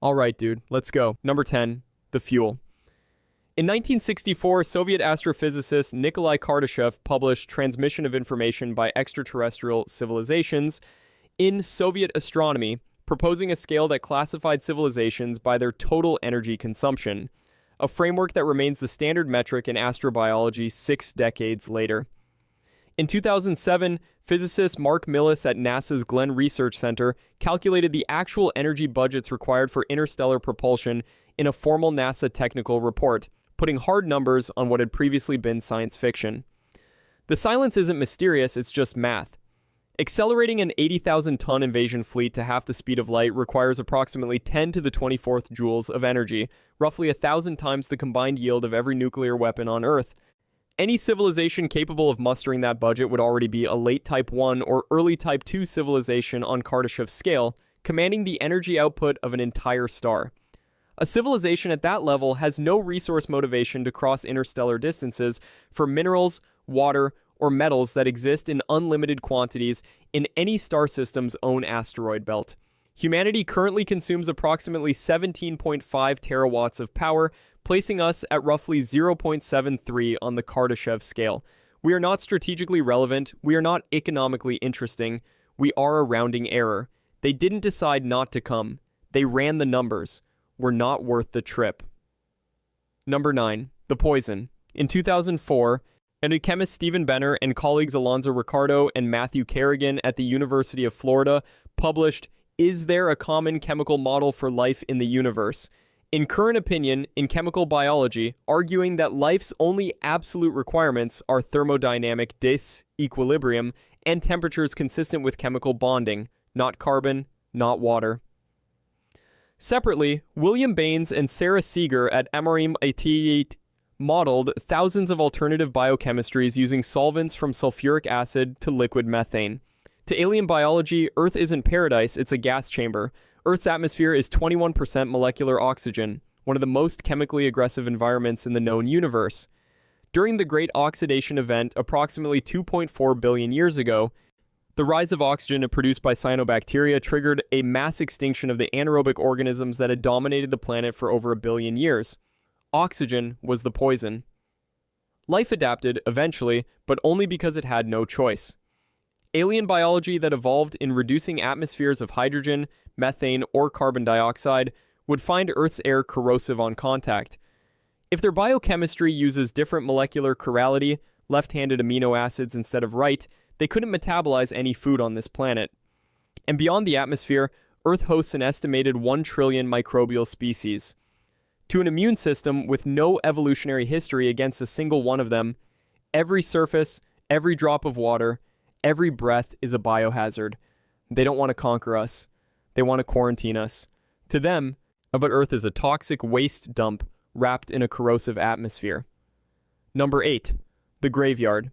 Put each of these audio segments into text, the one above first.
All right, dude, let's go. Number 10, the fuel. In 1964, Soviet astrophysicist Nikolai Kardashev published Transmission of Information by Extraterrestrial Civilizations in Soviet Astronomy, proposing a scale that classified civilizations by their total energy consumption, a framework that remains the standard metric in astrobiology 6 decades later. In 2007, physicist Mark Millis at NASA's Glenn Research Center calculated the actual energy budgets required for interstellar propulsion in a formal NASA technical report, putting hard numbers on what had previously been science fiction. The silence isn't mysterious, it's just math. Accelerating an 80,000-ton invasion fleet to half the speed of light requires approximately 10 to the 24th joules of energy, roughly 1,000 times the combined yield of every nuclear weapon on Earth. Any civilization capable of mustering that budget would already be a late Type 1 or early Type 2 civilization on Kardashev's scale, commanding the energy output of an entire star. A civilization at that level has no resource motivation to cross interstellar distances for minerals, water, or metals that exist in unlimited quantities in any star system's own asteroid belt. Humanity currently consumes approximately 17.5 terawatts of power, placing us at roughly 0.73 on the Kardashev scale. We are not strategically relevant, we are not economically interesting, we are a rounding error. They didn't decide not to come. They ran the numbers. We're not worth the trip. Number 9. The poison. In 2004, chemist Stephen Benner and colleagues Alonzo Ricardo and Matthew Kerrigan at the University of Florida published Is There a Common Chemical Model for Life in the Universe? In current opinion in chemical biology, arguing that life's only absolute requirements are thermodynamic disequilibrium and temperatures consistent with chemical bonding, not carbon, not water. Separately, William Baines and Sarah Seeger at MRIT modeled thousands of alternative biochemistries using solvents from sulfuric acid to liquid methane. To alien biology, Earth isn't paradise, it's a gas chamber. Earth's atmosphere is 21% molecular oxygen, one of the most chemically aggressive environments in the known universe. During the Great Oxidation Event approximately 2.4 billion years ago, the rise of oxygen produced by cyanobacteria triggered a mass extinction of the anaerobic organisms that had dominated the planet for over 1 billion years. Oxygen was the poison. Life adapted, eventually, but only because it had no choice. Alien biology that evolved in reducing atmospheres of hydrogen, methane, or carbon dioxide would find Earth's air corrosive on contact. If their biochemistry uses different molecular chirality, left-handed amino acids instead of right, they couldn't metabolize any food on this planet. And beyond the atmosphere, Earth hosts an estimated 1 trillion microbial species. To an immune system with no evolutionary history against a single one of them, every surface, every drop of water, every breath is a biohazard. They don't want to conquer us. They want to quarantine us. To them, but Earth is a toxic waste dump wrapped in a corrosive atmosphere. Number 8. The graveyard.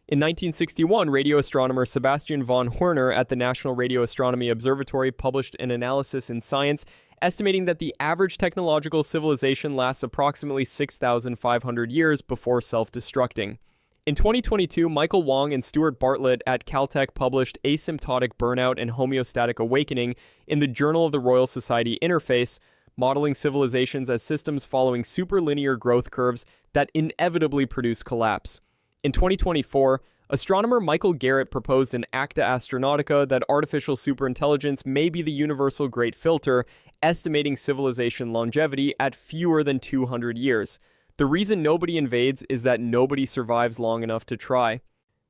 In 1961, radio astronomer Sebastian von Horner at the National Radio Astronomy Observatory published an analysis in Science estimating that the average technological civilization lasts approximately 6,500 years before self-destructing. In 2022, Michael Wong and Stuart Bartlett at Caltech published Asymptotic Burnout and Homeostatic Awakening in the Journal of the Royal Society Interface, modeling civilizations as systems following superlinear growth curves that inevitably produce collapse. In 2024, astronomer Michael Garrett proposed in Acta Astronautica that artificial superintelligence may be the universal great filter, estimating civilization longevity at fewer than 200 years. The reason nobody invades is that nobody survives long enough to try.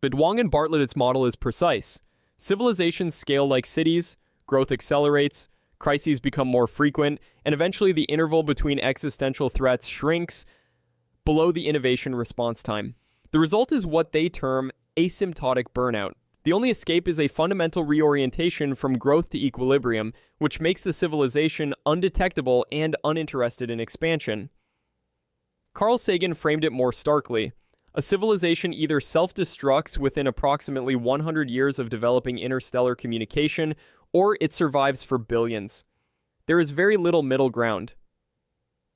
But Wong and Bartlett's model is precise. Civilizations scale like cities, growth accelerates, crises become more frequent, and eventually the interval between existential threats shrinks below the innovation response time. The result is what they term asymptotic burnout. The only escape is a fundamental reorientation from growth to equilibrium, which makes the civilization undetectable and uninterested in expansion. Carl Sagan framed it more starkly. A civilization either self-destructs within approximately 100 years of developing interstellar communication, or it survives for billions. There is very little middle ground.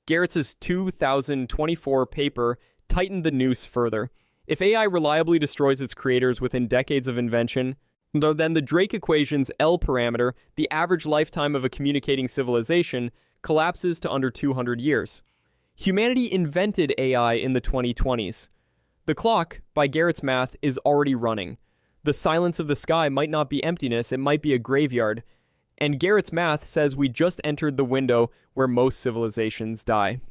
Garrett's 2024 paper tightened the noose further. If AI reliably destroys its creators within decades of invention, Though then the Drake equation's L parameter, the average lifetime of a communicating civilization, collapses to under 200 years. Humanity invented AI in the 2020s. The clock, by Garrett's math, is already running. The silence of the sky might not be emptiness, it might be a graveyard. And Garrett's math says we just entered the window where most civilizations die.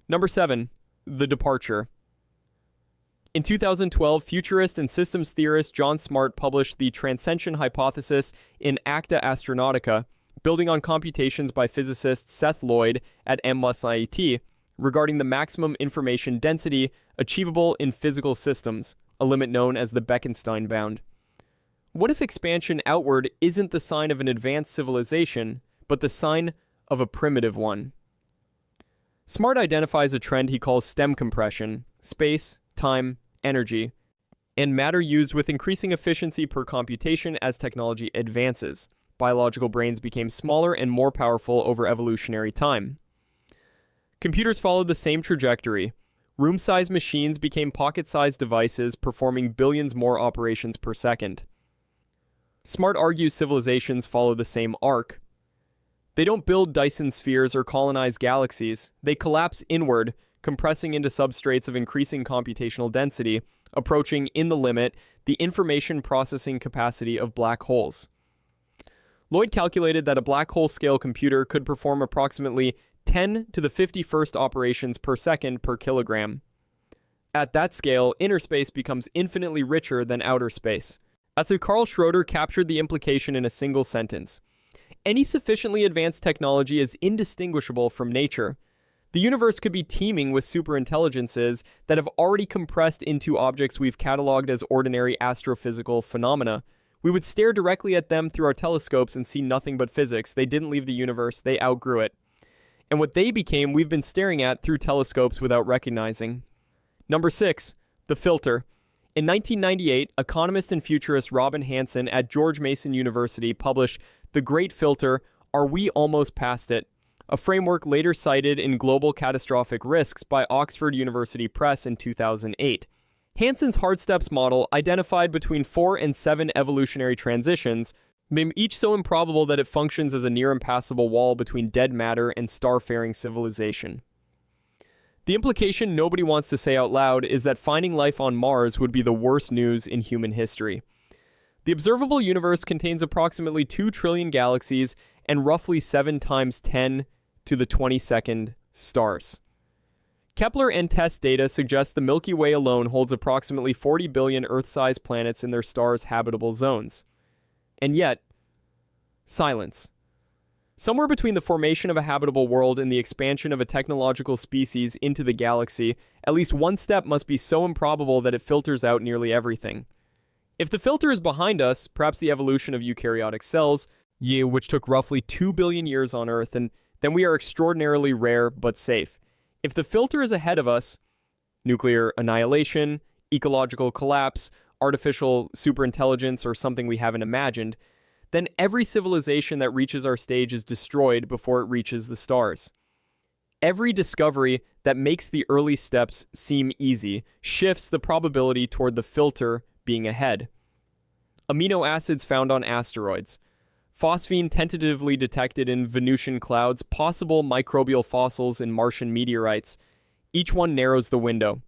Number 7. The departure. In 2012, futurist and systems theorist John Smart published the transcension hypothesis in Acta Astronautica, building on computations by physicist Seth Lloyd at MIT regarding the maximum information density achievable in physical systems, a limit known as the Bekenstein bound. What if expansion outward isn't the sign of an advanced civilization, but the sign of a primitive one? Smart identifies a trend he calls STEM compression: space, time, energy, and matter used with increasing efficiency per computation as technology advances. Biological brains became smaller and more powerful over evolutionary time. Computers followed the same trajectory. Room-sized machines became pocket-sized devices performing billions more operations per second. Smart argues civilizations follow the same arc. They don't build Dyson spheres or colonize galaxies. They collapse inward, compressing into substrates of increasing computational density, approaching, in the limit, the information processing capacity of black holes. Lloyd calculated that a black hole-scale computer could perform approximately 10 to the 51st operations per second per kilogram. At that scale, inner space becomes infinitely richer than outer space. That's how Carl Schroeder captured the implication in a single sentence. Any sufficiently advanced technology is indistinguishable from nature. The universe could be teeming with superintelligences that have already compressed into objects we've cataloged as ordinary astrophysical phenomena. We would stare directly at them through our telescopes and see nothing but physics. They didn't leave the universe, they outgrew it. And what they became, we've been staring at through telescopes without recognizing. Number 6. The filter. In 1998, economist and futurist Robin Hanson at George Mason University published The Great Filter: Are We Almost Past It?, a framework later cited in Global Catastrophic Risks by Oxford University Press in 2008. Hanson's hard steps model identified between 4 and 7 evolutionary transitions, each so improbable that it functions as a near impassable wall between dead matter and starfaring civilization. The implication nobody wants to say out loud is that finding life on Mars would be the worst news in human history. The observable universe contains approximately 2 trillion galaxies and roughly 7 times 10 to the 22nd stars. Kepler and TESS data suggest the Milky Way alone holds approximately 40 billion Earth-sized planets in their stars' habitable zones. And yet, silence. Somewhere between the formation of a habitable world and the expansion of a technological species into the galaxy, at least one step must be so improbable that it filters out nearly everything. If the filter is behind us, perhaps the evolution of eukaryotic cells, which took roughly 2 billion years on Earth, and then we are extraordinarily rare but safe. If the filter is ahead of us, nuclear annihilation, ecological collapse, artificial superintelligence, or something we haven't imagined, then every civilization that reaches our stage is destroyed before it reaches the stars. Every discovery that makes the early steps seem easy shifts the probability toward the filter being ahead. Amino acids found on asteroids. Phosphine tentatively detected in Venusian clouds, possible microbial fossils in Martian meteorites. Each one narrows the window.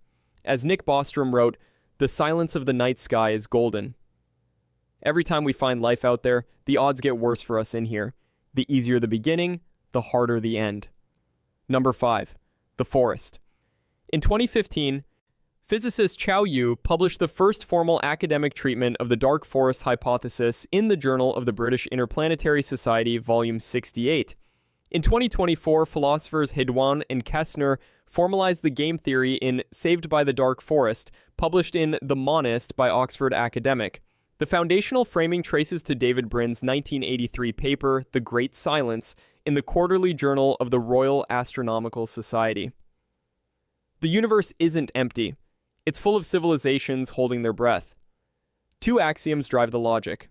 As Nick Bostrom wrote, "The silence of the night sky is golden." Every time we find life out there, the odds get worse for us in here. The easier the beginning, the harder the end. Number 5. The forest. In 2015, physicist Chao Yu published the first formal academic treatment of the dark forest hypothesis in the Journal of the British Interplanetary Society, Volume 68. In 2024, philosophers Hedwan and Kessner formalized the game theory in Saved by the Dark Forest, published in The Monist by Oxford Academic. The foundational framing traces to David Brin's 1983 paper, The Great Silence, in the Quarterly Journal of the Royal Astronomical Society. The universe isn't empty. It's full of civilizations holding their breath. 2 axioms drive the logic.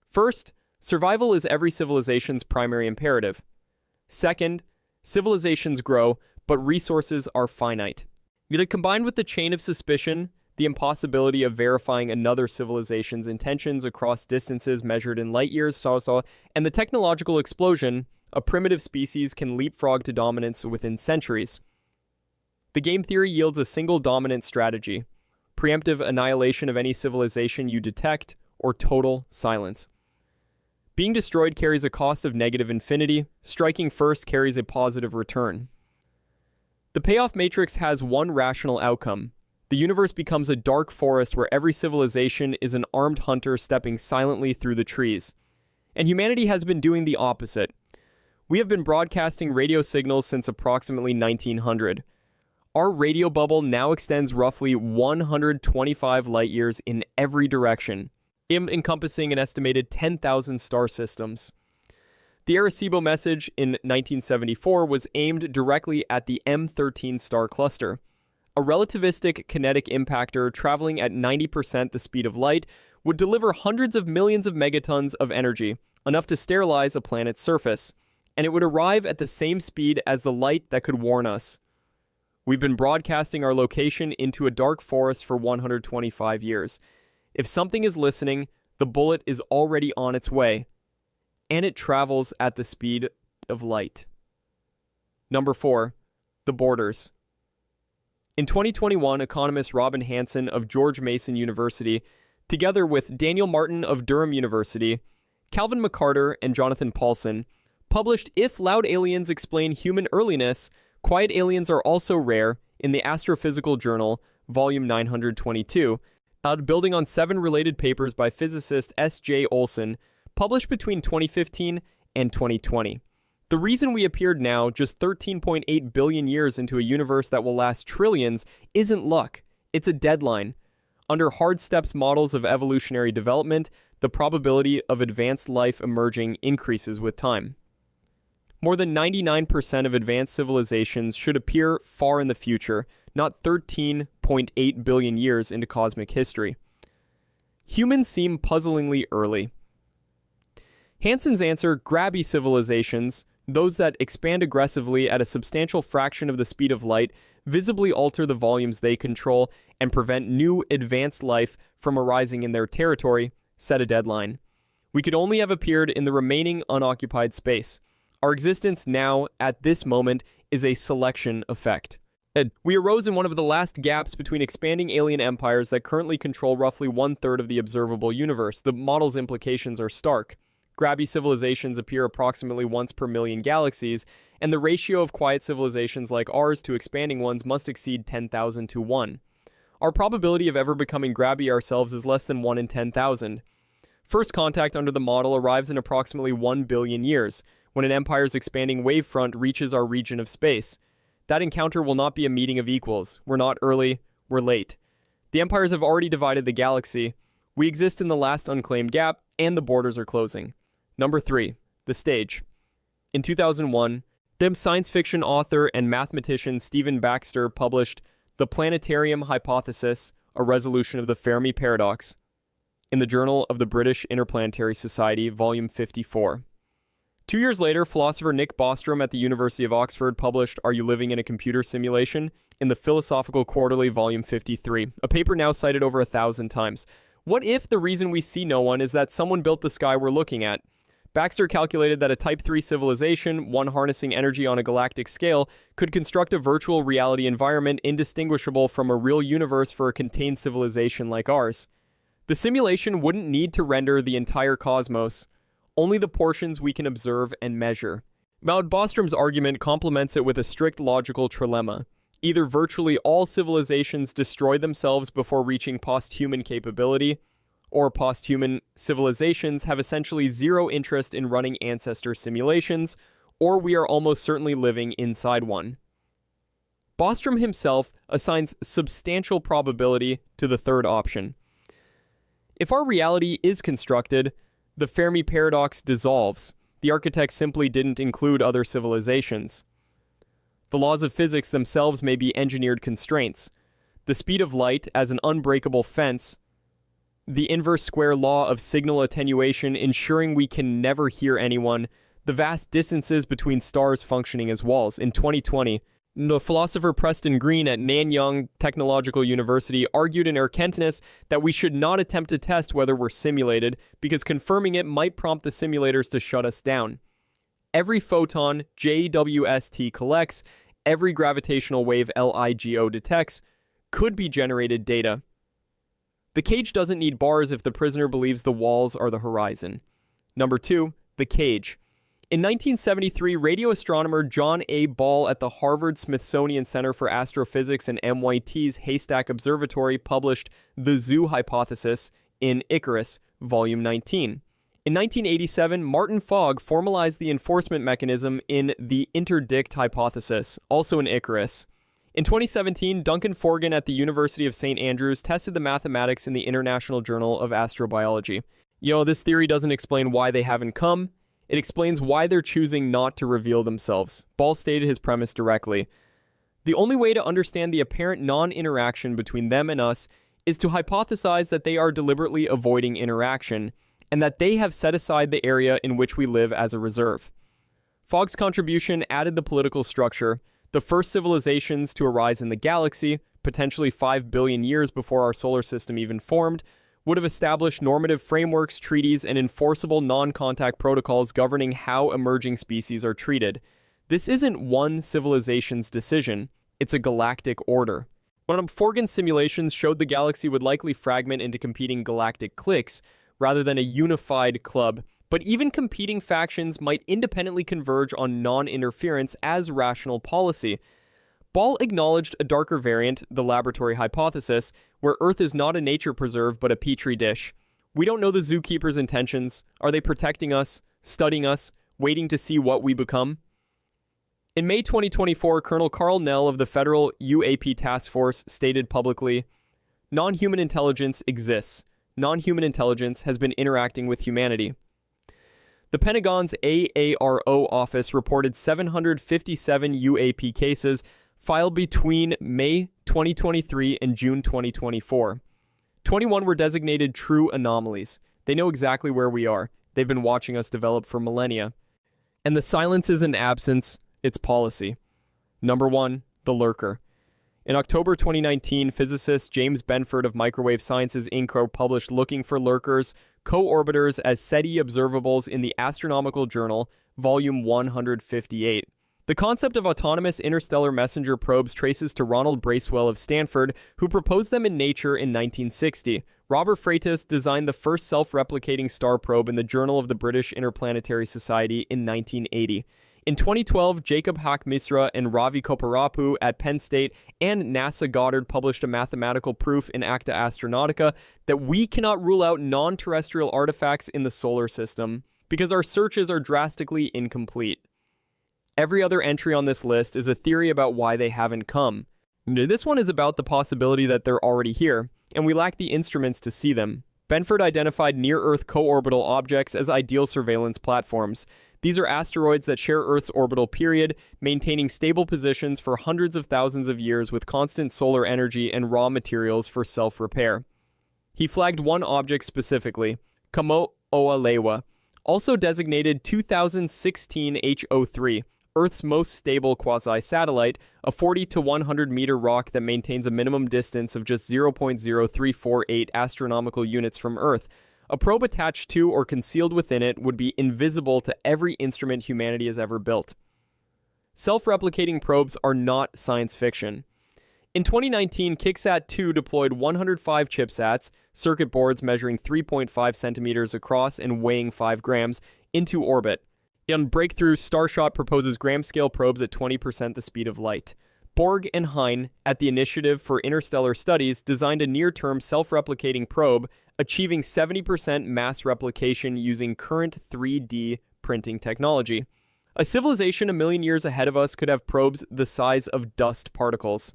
First, survival is every civilization's primary imperative. Second, civilizations grow, but resources are finite. Yet combined with the chain of suspicion the impossibility of verifying another civilization's intentions across distances measured in light years, and the technological explosion, a primitive species can leapfrog to dominance within centuries. The game theory yields a single dominant strategy: preemptive annihilation of any civilization you detect, or total silence. Being destroyed carries a cost of negative infinity, striking first carries a positive return. The payoff matrix has one rational outcome. The universe becomes a dark forest where every civilization is an armed hunter stepping silently through the trees. And humanity has been doing the opposite. We have been broadcasting radio signals since approximately 1900. Our radio bubble now extends roughly 125 light years in every direction, encompassing an estimated 10,000 star systems. The Arecibo message in 1974 was aimed directly at the M13 star cluster. A relativistic kinetic impactor traveling at 90% the speed of light would deliver hundreds of millions of megatons of energy, enough to sterilize a planet's surface, and it would arrive at the same speed as the light that could warn us. We've been broadcasting our location into a dark forest for 125 years. If something is listening, the bullet is already on its way, and it travels at the speed of light. Number 4. The borders. In 2021, economist Robin Hanson of George Mason University, together with Daniel Martin of Durham University, Calvin McCarter, and Jonathan Paulson, published If Loud Aliens Explain Human Earliness, Quiet Aliens Are Also Rare in the Astrophysical Journal, Volume 922, building on 7 related papers by physicist S.J. Olson, published between 2015 and 2020. The reason we appeared now, just 13.8 billion years into a universe that will last trillions, isn't luck. It's a deadline. Under hard steps models of evolutionary development, the probability of advanced life emerging increases with time. More than 99% of advanced civilizations should appear far in the future, not 13.8 billion years into cosmic history. Humans seem puzzlingly early. Hanson's answer: grabby civilizations, those that expand aggressively at a substantial fraction of the speed of light, visibly alter the volumes they control, and prevent new advanced life from arising in their territory, set a deadline. We could only have appeared in the remaining unoccupied space. Our existence now, at this moment, is a selection effect. We arose in one of the last gaps between expanding alien empires that currently control roughly 1/3 of the observable universe. The model's implications are stark. Grabby civilizations appear approximately once per million galaxies, and the ratio of quiet civilizations like ours to expanding ones must exceed 10,000 to 1. Our probability of ever becoming grabby ourselves is less than 1 in 10,000. First contact under the model arrives in approximately 1 billion years, when an empire's expanding wavefront reaches our region of space. That encounter will not be a meeting of equals. We're not early, we're late. The empires have already divided the galaxy. We exist in the last unclaimed gap, and the borders are closing. Number 3. The stage. In 2001, science fiction author and mathematician Stephen Baxter published The Planetarium Hypothesis, a Resolution of the Fermi Paradox, in the Journal of the British Interplanetary Society, Volume 54. 2 years later, philosopher Nick Bostrom at the University of Oxford published Are You Living in a Computer Simulation? In the Philosophical Quarterly, Volume 53, a paper now cited over 1,000 times. What if the reason we see no one is that someone built the sky we're looking at? Baxter calculated that a Type 3 civilization, one harnessing energy on a galactic scale, could construct a virtual reality environment indistinguishable from a real universe for a contained civilization like ours. The simulation wouldn't need to render the entire cosmos, only the portions we can observe and measure. Bostrom's argument complements it with a strict logical trilemma. Either virtually all civilizations destroy themselves before reaching post-human capability, or post-human civilizations have essentially zero interest in running ancestor simulations, or we are almost certainly living inside one. Bostrom himself assigns substantial probability to the third option. If our reality is constructed, the Fermi paradox dissolves. The architects simply didn't include other civilizations. The laws of physics themselves may be engineered constraints. The speed of light as an unbreakable fence, the inverse square law of signal attenuation ensuring we can never hear anyone, the vast distances between stars functioning as walls. In 2020, The philosopher Preston Green at Nanyang Technological University argued in Erkenntnis that we should not attempt to test whether we're simulated, because confirming it might prompt the simulators to shut us down. Every photon JWST collects, every gravitational wave LIGO detects, could be generated data. The cage doesn't need bars if the prisoner believes the walls are the horizon. Number 2, the cage. In 1973, radio astronomer John A. Ball at the Harvard-Smithsonian Center for Astrophysics and MIT's Haystack Observatory published The Zoo Hypothesis in Icarus, Volume 19. In 1987, Martin Fogg formalized the enforcement mechanism in the interdict hypothesis, also in Icarus. In 2017, Duncan Forgan at the University of St. Andrews tested the mathematics in the International Journal of Astrobiology. This theory doesn't explain why they haven't come. It explains why they're choosing not to reveal themselves. Ball stated his premise directly. The only way to understand the apparent non-interaction between them and us is to hypothesize that they are deliberately avoiding interaction, and that they have set aside the area in which we live as a reserve. Fogg's contribution added the political structure. The first civilizations to arise in the galaxy, potentially 5 billion years before our solar system even formed, would have established normative frameworks, treaties, and enforceable non-contact protocols governing how emerging species are treated. This isn't one civilization's decision, it's a galactic order. One of Forgan's simulations showed the galaxy would likely fragment into competing galactic cliques, rather than a unified club, but even competing factions might independently converge on non-interference as rational policy. Ball acknowledged a darker variant, the laboratory hypothesis, where Earth is not a nature preserve but a petri dish. We don't know the zookeeper's intentions. Are they protecting us, studying us, waiting to see what we become? In May 2024, Colonel Carl Nell of the Federal UAP Task Force stated publicly, "Non-human intelligence exists. Non-human intelligence has been interacting with humanity." The Pentagon's AARO office reported 757 UAP cases filed between May 2023 and June 2024. 21 were designated true anomalies. They know exactly where we are. They've been watching us develop for millennia. And the silence isn't absence, it's policy. Number 1, the lurker. In October 2019, physicist James Benford of Microwave Sciences Inc. published Looking for Lurkers, Co-Orbiters as SETI Observables in the Astronomical Journal, Volume 158. The concept of autonomous interstellar messenger probes traces to Ronald Bracewell of Stanford, who proposed them in Nature in 1960. Robert Freitas designed the first self-replicating star probe in the Journal of the British Interplanetary Society in 1980. In 2012, Jacob Haq-Misra and Ravi Kopparapu at Penn State and NASA Goddard published a mathematical proof in Acta Astronautica that we cannot rule out non-terrestrial artifacts in the solar system because our searches are drastically incomplete. Every other entry on this list is a theory about why they haven't come. This one is about the possibility that they're already here, and we lack the instruments to see them. Benford identified near-Earth co-orbital objects as ideal surveillance platforms. These are asteroids that share Earth's orbital period, maintaining stable positions for hundreds of thousands of years with constant solar energy and raw materials for self-repair. He flagged one object specifically, Kamo'olalewa, also designated 2016 HO3, Earth's most stable quasi-satellite, a 40 to 100 meter rock that maintains a minimum distance of just 0.0348 astronomical units from Earth. A probe attached to or concealed within it would be invisible to every instrument humanity has ever built. Self-replicating probes are not science fiction. In 2019, KickSat-2 deployed 105 chipsats, circuit boards measuring 3.5 centimeters across and weighing 5 grams, into orbit. On Breakthrough, Starshot proposes gram-scale probes at 20% the speed of light. Borg and Hine, at the Initiative for Interstellar Studies, designed a near-term self-replicating probe, achieving 70% mass replication using current 3D printing technology. A civilization a million years ahead of us could have probes the size of dust particles.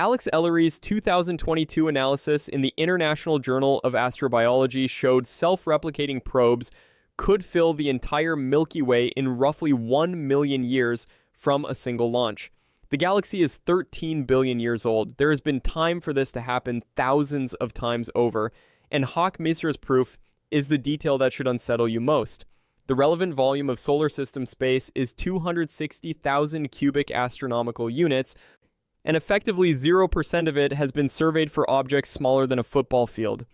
Alex Ellery's 2022 analysis in the International Journal of Astrobiology showed self-replicating probes could fill the entire Milky Way in roughly 1 million years from a single launch. The galaxy is 13 billion years old. There has been time for this to happen thousands of times over, and Haq-Misra's proof is the detail that should unsettle you most. The relevant volume of solar system space is 260,000 cubic astronomical units, and effectively 0% of it has been surveyed for objects smaller than a football field.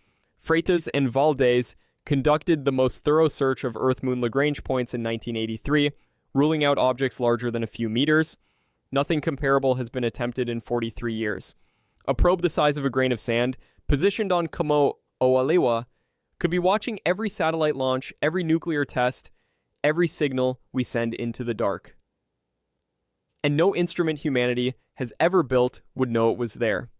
Freitas and Valdez conducted the most thorough search of Earth-Moon Lagrange points in 1983, ruling out objects larger than a few meters. Nothing comparable has been attempted in 43 years. A probe the size of a grain of sand, positioned on Kamo-Oalewa, could be watching every satellite launch, every nuclear test, every signal we send into the dark. And no instrument humanity has ever built would know it was there.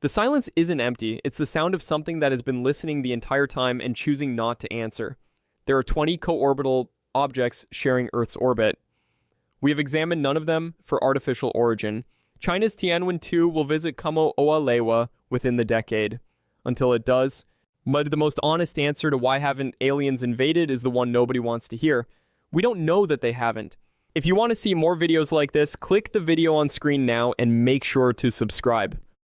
The silence isn't empty, it's the sound of something that has been listening the entire time and choosing not to answer. There are 20 co-orbital objects sharing Earth's orbit. We have examined none of them for artificial origin. China's Tianwen-2 will visit Kamo-Oalewa within the decade. Until it does, but the most honest answer to why haven't aliens invaded is the one nobody wants to hear. We don't know that they haven't. If you want to see more videos like this, click the video on screen now and make sure to subscribe.